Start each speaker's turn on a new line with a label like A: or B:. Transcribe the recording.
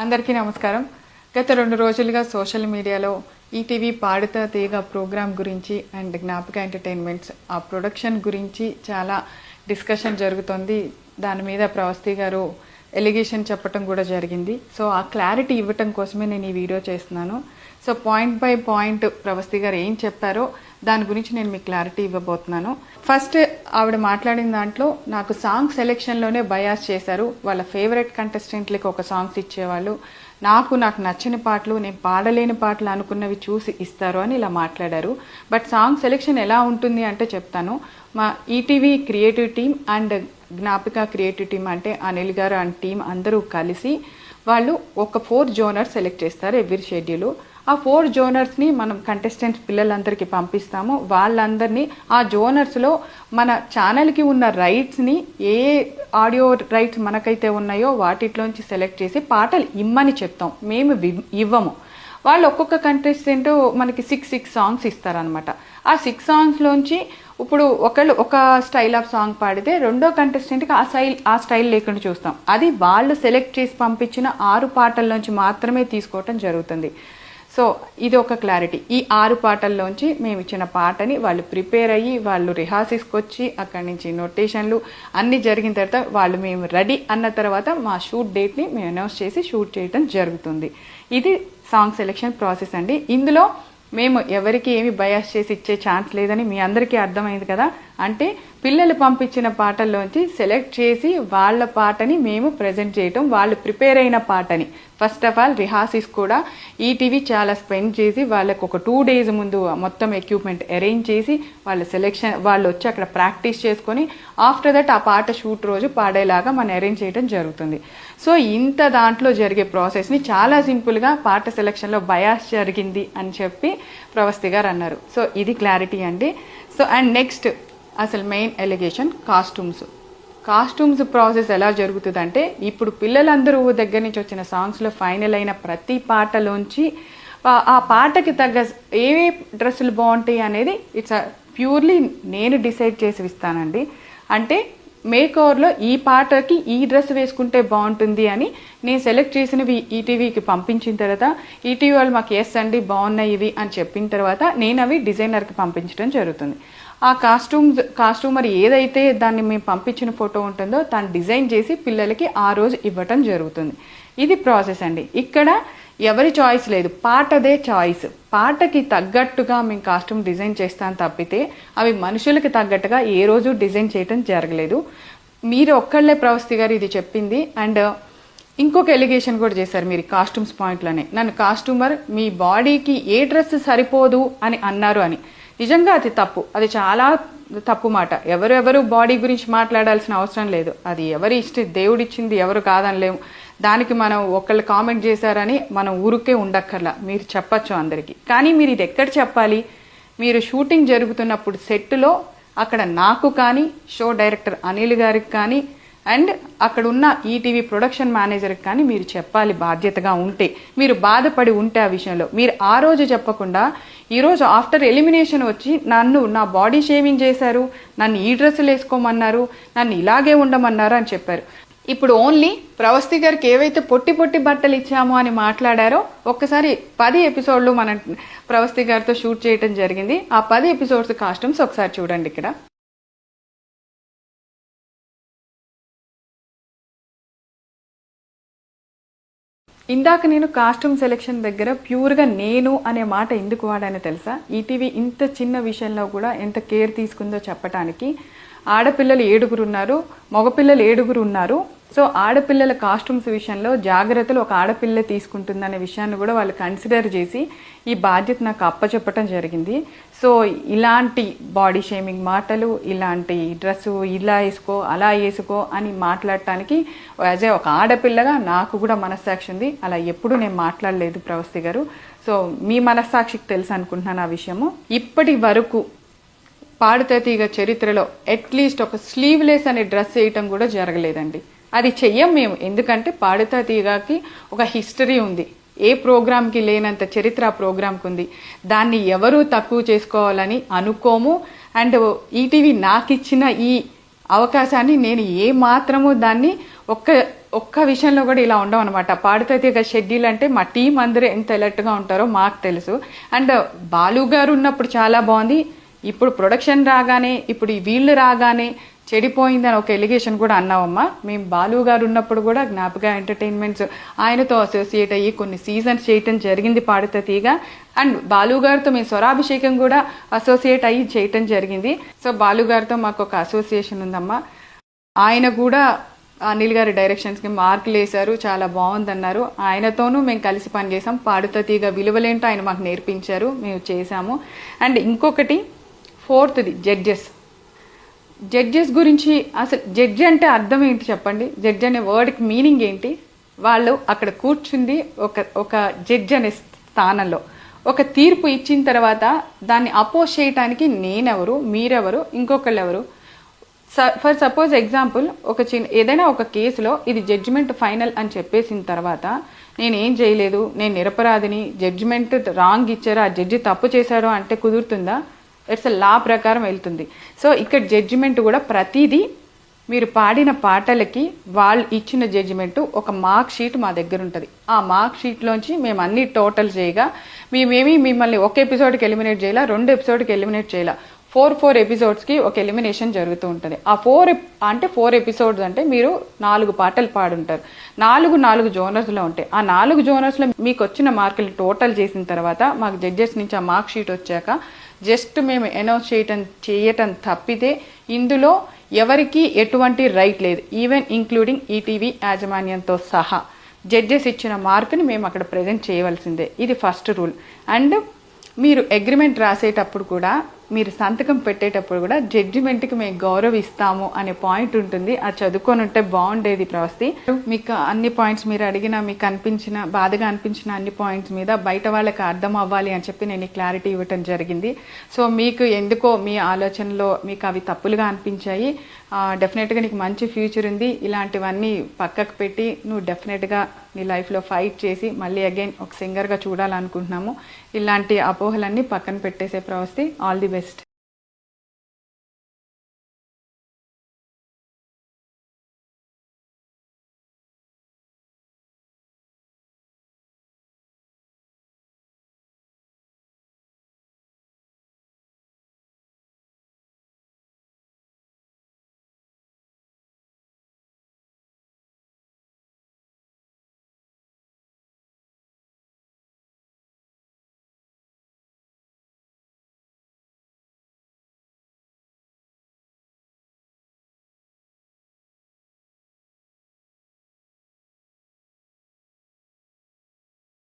A: అందరికీ నమస్కారం. గత 2 రోజులుగా సోషల్ మీడియాలో ఈటీవీ పాడుతా తీగ ప్రోగ్రామ్ గురించి అండ్ జ్ఞాపక ఎంటర్టైన్మెంట్స్ ఆ ప్రొడక్షన్ గురించి చాలా డిస్కషన్ జరుగుతుంది. దాని మీద ప్రవస్తి గారు ఎలిగేషన్ చెప్పడం కూడా జరిగింది. సో ఆ క్లారిటీ ఇవ్వటం కోసమే నేను ఈ వీడియో చేస్తున్నాను. So point by point Pravasthi గారు ఏం చెప్పారో దాని గురించి నేను మీకు క్లారిటీ ఇవ్వబోతున్నాను. ఫస్ట్ ఆవిడ మాట్లాడిన దాంట్లో నాకు సాంగ్ సెలెక్షన్లోనే బయాస్ చేశారు. వాళ్ళ ఫేవరెట్ కంటెస్టెంట్లకి ఒక సాంగ్స్ ఇచ్చేవాళ్ళు, నాకు నచ్చని పాటలు, నేను పాడలేని పాటలు అనుకున్నవి చూసి ఇస్తారు అని ఇలా మాట్లాడారు. బట్ సాంగ్ సెలెక్షన్ ఎలా ఉంటుంది అంటే చెప్తాను. మా ETV creative team and Gnapika creative team అంటే అనిల్ గారు అండ్ టీం అందరూ కలిసి వాళ్ళు ఒక 4 జోనర్స్ సెలెక్ట్ చేస్తారు ఎవ్రీ షెడ్యూల్. ఆ 4 జోనర్స్ని మనం కంటెస్టెంట్స్ పిల్లలందరికీ పంపిస్తాము. వాళ్ళందరినీ ఆ జోనర్స్లో మన ఛానల్కి ఉన్న రైట్స్ని ఏ ఆడియో రైట్స్ మనకైతే ఉన్నాయో వాటిలోంచి సెలెక్ట్ చేసి పాటలు ఇమ్మని చెప్తాం, మేము ఇవ్వము. వాళ్ళు ఒక్కొక్క కంటెస్టెంట్ మనకి 6 సాంగ్స్ ఇస్తారనమాట. ఆ 6 సాంగ్స్లోంచి ఇప్పుడు ఒకళ్ళు ఒక స్టైల్ ఆఫ్ సాంగ్ పాడితే రెండో కంటెస్టెంట్కి ఆ స్టైల్ లేకుండా చూస్తాం. అది వాళ్ళు సెలెక్ట్ చేసి పంపించిన 6 పాటల్లోంచి మాత్రమే తీసుకోవటం జరుగుతుంది. సో ఇది ఒక క్లారిటీ. ఈ 6 పాటల్లోంచి మేము ఇచ్చిన పాటని వాళ్ళు ప్రిపేర్ అయ్యి వాళ్ళు రిహార్సల్స్కి వచ్చి అక్కడి నుంచి నోటేషన్లు అన్నీ జరిగిన తర్వాత వాళ్ళు మేము రెడీ అన్న తర్వాత మా షూట్ డేట్ని మేము అనౌన్స్ చేసి షూట్ చేయడం జరుగుతుంది. ఇది సాంగ్ సెలెక్షన్ ప్రాసెస్ అండి. ఇందులో మేము ఎవరికి ఏమి బయాస్ చేసి ఇచ్చే ఛాన్స్ లేదని మీ అందరికీ అర్థమైంది కదా. అంటే పిల్లలు పంపించిన పాటల్లోంచి సెలెక్ట్ చేసి వాళ్ళ పాటని మేము ప్రజెంట్ చేయటం, వాళ్ళు ప్రిపేర్ అయిన పాటని ఫస్ట్ ఆఫ్ ఆల్ రిహార్సల్స్ కూడా ఈటీవీ చాలా స్పెండ్ చేసి వాళ్ళకు ఒక 2 days ముందు మొత్తం ఎక్విప్మెంట్ అరేంజ్ చేసి వాళ్ళ సెలెక్షన్ వాళ్ళు వచ్చి అక్కడ ప్రాక్టీస్ చేసుకొని ఆఫ్టర్ దట్ ఆ పాట షూట్ రోజు పాడేలాగా మనం అరేంజ్ చేయడం జరుగుతుంది. సో ఇంత దాంట్లో జరిగే ప్రాసెస్ని చాలా సింపుల్గా పాట సెలెక్షన్లో బయాస్ జరిగింది అని చెప్పి ప్రవస్తి గారు అన్నారు. సో ఇది క్లారిటీ అండి. సో అండ్ నెక్స్ట్ అసలు మెయిన్ ఎలిగేషన్ కాస్ట్యూమ్స్ ప్రాసెస్ ఎలా జరుగుతుందంటే ఇప్పుడు పిల్లలందరూ దగ్గర నుంచి వచ్చిన సాంగ్స్లో ఫైనల్ అయిన ప్రతి పాటలోంచి ఆ పాటకి తగ్గ ఏ డ్రెస్సులు బాగుంటాయి అనేది ఇట్స్ ప్యూర్లీ నేను డిసైడ్ చేసి ఇస్తానండి. అంటే మేకోవర్లో ఈ పాటకి ఈ డ్రెస్ వేసుకుంటే బాగుంటుంది అని నేను సెలెక్ట్ చేసినవి ఈటీవీకి పంపించిన తర్వాత ఈటీవీ వాళ్ళు మాకు ఎస్ అండి బాగున్నాయి ఇవి అని చెప్పిన తర్వాత నేను అవి డిజైనర్కి పంపించడం జరుగుతుంది. ఆ కాస్ట్యూమర్ ఏదైతే దాన్ని మేము పంపించిన ఫోటో ఉంటుందో దాన్ని డిజైన్ చేసి పిల్లలకి ఆ రోజు ఇవ్వటం జరుగుతుంది. ఇది ప్రాసెస్ అండి. ఇక్కడ ఎవరి చాయిస్ లేదు, పాటదే చాయిస్. పాటకి తగ్గట్టుగా మేము కాస్ట్యూమ్ డిజైన్ చేస్తాను తప్పితే అవి మనుషులకి తగ్గట్టుగా ఏ రోజు డిజైన్ చేయటం జరగలేదు. మీరు ఒక్కళ్ళే ప్రవస్తి గారు ఇది చెప్పింది. అండ్ ఇంకొక ఎలిగేషన్ కూడా చేశారు మీరు కాస్ట్యూమ్స్ పాయింట్లోనే. నన్ను కాస్ట్యూమర్ మీ బాడీకి ఏ డ్రెస్ సరిపోదు అని అన్నారు అని. నిజంగా అది తప్పు, అది చాలా తప్పు మాట. ఎవరెవరు బాడీ గురించి మాట్లాడాల్సిన అవసరం లేదు. అది ఎవరి దేవుడిచ్చింది ఎవరు కాదనలేము. దానికి మనం ఒకళ్ళు కామెంట్ చేశారని మనం ఊరికే ఉండక్కర్లా, మీరు చెప్పచ్చు అందరికీ. కానీ మీరు ఇది ఎక్కడ చెప్పాలి, మీరు షూటింగ్ జరుగుతున్నప్పుడు సెట్లో అక్కడ నాకు కానీ షో డైరెక్టర్ అనిల్ గారికి కానీ అండ్ అక్కడ ఉన్న ఈటీవీ ప్రొడక్షన్ మేనేజర్కి కానీ మీరు చెప్పాలి. బాధ్యతగా ఉంటే, మీరు బాధపడి ఉంటే ఆ విషయంలో మీరు ఆ రోజు చెప్పకుండా ఈరోజు ఆఫ్టర్ ఎలిమినేషన్ వచ్చి నా బాడీ షేవింగ్ చేశారు, నన్ను ఈ డ్రెస్సులు వేసుకోమన్నారు, నన్ను ఇలాగే ఉండమన్నారు అని చెప్పారు. ఇప్పుడు ఓన్లీ ప్రవస్తి గారికి ఏవైతే పొట్టి బట్టలు ఇచ్చామో అని మాట్లాడారో ఒక్కసారి 10 ఎపిసోడ్లు మనం ప్రవస్తి గారితో షూట్ చేయడం జరిగింది. ఆ 10 ఎపిసోడ్స్ కాస్ట్యూమ్స్ ఒకసారి చూడండి. ఇక్కడ ఇందాక నేను కాస్ట్యూమ్ సెలెక్షన్ దగ్గర ప్యూర్గా నేను అనే మాట ఎందుకు వాడానో తెలుసా? ఈటీవీ ఇంత చిన్న విషయంలో కూడా ఎంత కేర్ తీసుకుందో చెప్పడానికి. ఆడపిల్లలు 7 ఉన్నారు, మగపిల్లలు 7 ఉన్నారు. సో ఆడపిల్లల కాస్ట్యూమ్స్ విషయంలో జాగ్రత్తలు ఒక ఆడపిల్ల తీసుకుంటుందనే విషయాన్ని కూడా వాళ్ళు కన్సిడర్ చేసి ఈ బాధ్యత నాకు అప్పచెప్పటం జరిగింది. సో ఇలాంటి బాడీ షేమింగ్ మాటలు, ఇలాంటి డ్రెస్సు ఇలా వేసుకో అలా వేసుకో అని మాట్లాడటానికి యాజ్ ఏ ఒక ఆడపిల్లగా నాకు కూడా మనస్సాక్షి ఉంది. అలా ఎప్పుడు నేను మాట్లాడలేదు ప్రవస్తి గారు. సో మీ మనస్సాక్షికి తెలుసు అనుకుంటున్నాను ఆ విషయము. ఇప్పటి వరకు పాడుతా తీగ చరిత్రలో అట్లీస్ట్ ఒక స్లీవ్లెస్ అనే డ్రెస్ వేయటం కూడా జరగలేదండి. అది చెయ్యం మేము, ఎందుకంటే పాడుతా తీగకి ఒక హిస్టరీ ఉంది. ఏ ప్రోగ్రామ్కి లేనంత చరిత్ర ఆ ప్రోగ్రామ్కి ఉంది. దాన్ని ఎవరూ తక్కువ చేసుకోవాలని అనుకోము. అండ్ ఈటీవీ నాకు ఇచ్చిన ఈ అవకాశాన్ని నేను ఏ మాత్రము దాన్ని ఒక్క విషయంలో కూడా ఇలా ఉండవు అనమాట. పాడుతా తీగ షెడ్యూల్ అంటే మా టీం అందరూ ఎంత అలర్ట్గా ఉంటారో మాకు తెలుసు. అండ్ బాలు గారు ఉన్నప్పుడు చాలా బాగుంది, ఇప్పుడు ప్రొడక్షన్ రాగానే ఇప్పుడు ఈ వీళ్ళు రాగానే చెడిపోయిందని ఒక ఎలిగేషన్ కూడా అన్నావమ్మా. మేము బాలు గారు ఉన్నప్పుడు కూడా జ్ఞాపక ఎంటర్టైన్మెంట్స్ ఆయనతో అసోసియేట్ అయ్యి కొన్ని సీజన్స్ చేయటం జరిగింది పాడుతా తీగ. అండ్ బాలు గారితో మేము స్వరాభిషేకం కూడా అసోసియేట్ అయ్యి చేయటం జరిగింది. సో బాలు గారితో మాకు ఒక అసోసియేషన్ ఉందమ్మా. ఆయన కూడా అనిల్ గారి డైరెక్షన్స్కి మార్కులు వేశారు, చాలా బాగుందన్నారు. ఆయనతోనూ మేము కలిసి పనిచేసాం. పాడుతా తీగ విలువలేంటో ఆయన మాకు నేర్పించారు, మేము చేసాము. అండ్ ఇంకొకటి ఫోర్త్ది జడ్జెస్ గురించి. అసలు జడ్జి అంటే అర్థం ఏంటి చెప్పండి? జడ్జి అనే వర్డ్కి మీనింగ్ ఏంటి? వాళ్ళు అక్కడ కూర్చుంది ఒక జడ్జి అనే స్థానంలో ఒక తీర్పు ఇచ్చిన తర్వాత దాన్ని అపోజ్ చేయటానికి నేనెవరు, మీరెవరు, ఇంకొకళ్ళు ఎవరు? ఫర్ సపోజ్ ఎగ్జాంపుల్ ఏదైనా ఒక కేసులో ఇది జడ్జిమెంట్ ఫైనల్ అని చెప్పేసిన తర్వాత నేనేం చేయలేదు, నేను నిరపరాధిని, జడ్జిమెంట్ రాంగ్ ఇచ్చారు, ఆ జడ్జి తప్పు చేశారు అంటే కుదురుతుందా? ఇట్స్ లా ప్రకారం వెళ్తుంది. సో ఇక్కడ జడ్జిమెంట్ కూడా ప్రతిదీ మీరు పాడిన పాటలకి వాళ్ళు ఇచ్చిన జడ్జిమెంట్ ఒక మార్క్ షీట్ మా దగ్గర ఉంటుంది. ఆ మార్క్ షీట్లోంచి మేము అన్ని టోటల్ చేయగా మేమేమి మిమ్మల్ని ఒక ఎపిసోడ్కి ఎలిమినేట్ చేయాల, 2 ఎపిసోడ్కి ఎలిమినేట్ చేయాల, 4 ఎపిసోడ్స్కి ఒక ఎలిమినేషన్ జరుగుతూ ఉంటుంది. ఆ 4 ఎపిసోడ్స్ అంటే మీరు 4 పాటలు పాడుంటారు, 4 జోనర్స్లో ఉంటాయి. ఆ 4 జోనర్స్లో మీకు వచ్చిన మార్కులు టోటల్ చేసిన తర్వాత మాకు జడ్జెస్ నుంచి ఆ మార్క్ షీట్ వచ్చాక జస్ట్ మేము అనౌన్స్ చేయటం తప్పితే ఇందులో ఎవరికి ఎటువంటి రైట్ లేదు, ఈవెన్ ఇంక్లూడింగ్ ఈటీవీ యాజమాన్యంతో సహా జడ్జెస్ ఇచ్చిన మార్కుని మేము అక్కడ ప్రజెంట్ చేయవలసిందే. ఇది ఫస్ట్ రూల్. అండ్ మీరు అగ్రిమెంట్ రాసేటప్పుడు కూడా, మీరు సంతకం పెట్టేటప్పుడు కూడా జడ్జిమెంట్కి మేము గౌరవిస్తాము అనే పాయింట్ ఉంటుంది. అది చదువుకొని ఉంటే బాగుండేది ప్రవస్తి. మీకు అన్ని పాయింట్స్ మీరు అడిగిన, మీకు అనిపించిన, బాధగా అనిపించిన అన్ని పాయింట్స్ మీద బయట వాళ్ళకి అర్థం అవ్వాలి అని చెప్పి నేను క్లారిటీ ఇవ్వటం జరిగింది. సో మీకు ఎందుకో మీ ఆలోచనలో మీకు అవి తప్పులుగా అనిపించాయి. డెఫినెట్గా నీకు మంచి ఫ్యూచర్ ఉంది. ఇలాంటివన్నీ పక్కకు పెట్టి నువ్వు డెఫినెట్గా నీ లైఫ్లో ఫైట్ చేసి మళ్ళీ అగైన్ ఒక సింగర్గా చూడాలనుకుంటున్నాము. ఇలాంటి అపోహలన్నీ పక్కన పెట్టేసే ప్రవస్తి. All the best.